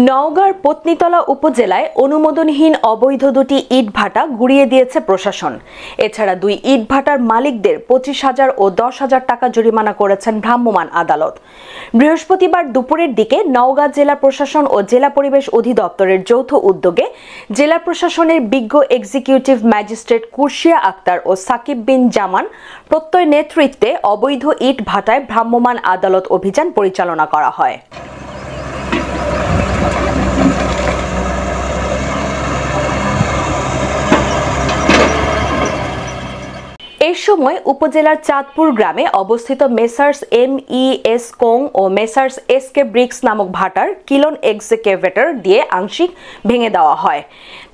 নওগাঁর পত্নীতলা উপজেলায় অনুমোদনহীন অবৈধ দুটি ইটভাটা গুড়িয়ে দিয়েছে প্রশাসন। এছাড়া দুই ইটভাটার মালিকদের 25,000 ও 10,000 টাকা জরিমানা করেছেন ভ্রাম্যমাণ আদালত। বৃহস্পতিবার দুপুরের দিকে নওগাঁ জেলা প্রশাসন ও জেলা পরিবেশ অধিদপ্তরের যৌথ উদ্যোগে জেলা প্রশাসনের বিজ্ঞ এক্সিকিউটিভ ম্যাজিস্ট্রেট কুরশিয়া আক্তার ও সাকিব বিন জামান প্রত্যয় নেতৃত্বে অবৈধ ইট ভাটায় ভ্রাম্যমাণ আদালত অভিযান পরিচালনা করা হয়। এ সময় উপজেলার চাঁদপুর গ্রামে অবস্থিত মেসার্স MES কোং ও মেসার্স SK ব্রিক্স নামক ভাটার কিলন এক্সকেভেটর দিয়ে আংশিক ভেঙে দেওয়া হয়।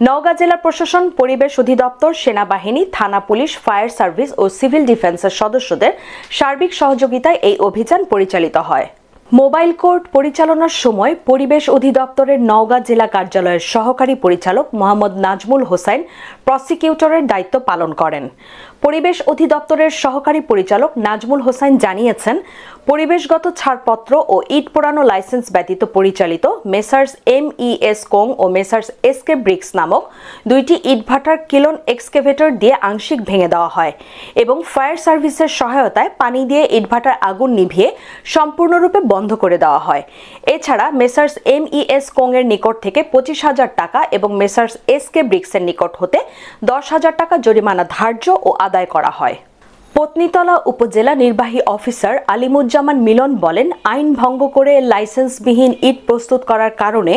নওগাঁ জেলা প্রশাসন, পরিবেশ অধিদপ্তর, সেনাবাহিনী, থানা পুলিশ, ফায়ার সার্ভিস ও সিভিল ডিফেন্সের সদস্যদের সার্বিক সহযোগিতায় এই অভিযান পরিচালিত হয়। মোবাইল কোর্ট পরিচালনার সময় পরিবেশ অধিদপ্তরের নওগাঁ জেলা কার্যালয়ের সহকারী পরিচালক মোহাম্মদ নাজমুল হোসাইন প্রসিকিউটরের দায়িত্ব পালন করেন। পরিবেশ অধিদপ্তরের সহকারী পরিচালক নাজমুল হোসাইন জানিয়েছেন, পরিবেশগত ছাড়পত্র ও ইট পোড়ানো লাইসেন্স ব্যতীত পরিচালিত মেসার্স MES কোং ও মেসার্স SK ব্রিক্স নামক দুইটি ইটভাটার কিলন এক্সকেভেটর দিয়ে আংশিক ভেঙে দেওয়া হয় এবং ফায়ার সার্ভিসের সহায়তায় পানি দিয়ে ইটভাটার আগুন নিভিয়ে সম্পূর্ণরূপে বন্ধ করে দেওয়া হয়। এছাড়া মেসার্স MES কোং এর নিকট থেকে 25,000 টাকা এবং মেসার্স SK ব্রিক্সের নিকট হতে 10,000 টাকা জরিমানা ধার্য ও আদায় করা হয়। পত্নীতলা উপজেলা নির্বাহী অফিসার আলিমুজ্জামান মিলন বলেন, আইন ভঙ্গ করে লাইসেন্সবিহীন ইট প্রস্তুত করার কারণে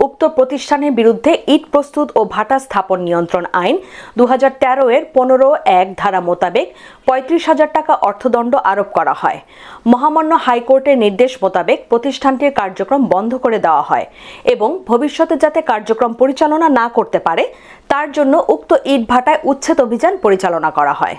উক্ত প্রতিষ্ঠানের বিরুদ্ধে ইট প্রস্তুত ও ভাটা স্থাপন নিয়ন্ত্রণ আইন 2013 এর 15(1) ধারা মোতাবেক 35,000 টাকা অর্থদণ্ড আরোপ করা হয়। মহামান্য হাইকোর্টের নির্দেশ মোতাবেক প্রতিষ্ঠানটির কার্যক্রম বন্ধ করে দেওয়া হয় এবং ভবিষ্যতে যাতে কার্যক্রম পরিচালনা না করতে পারে তার জন্য উক্ত ইট ভাটায় উচ্ছেদ অভিযান পরিচালনা করা হয়।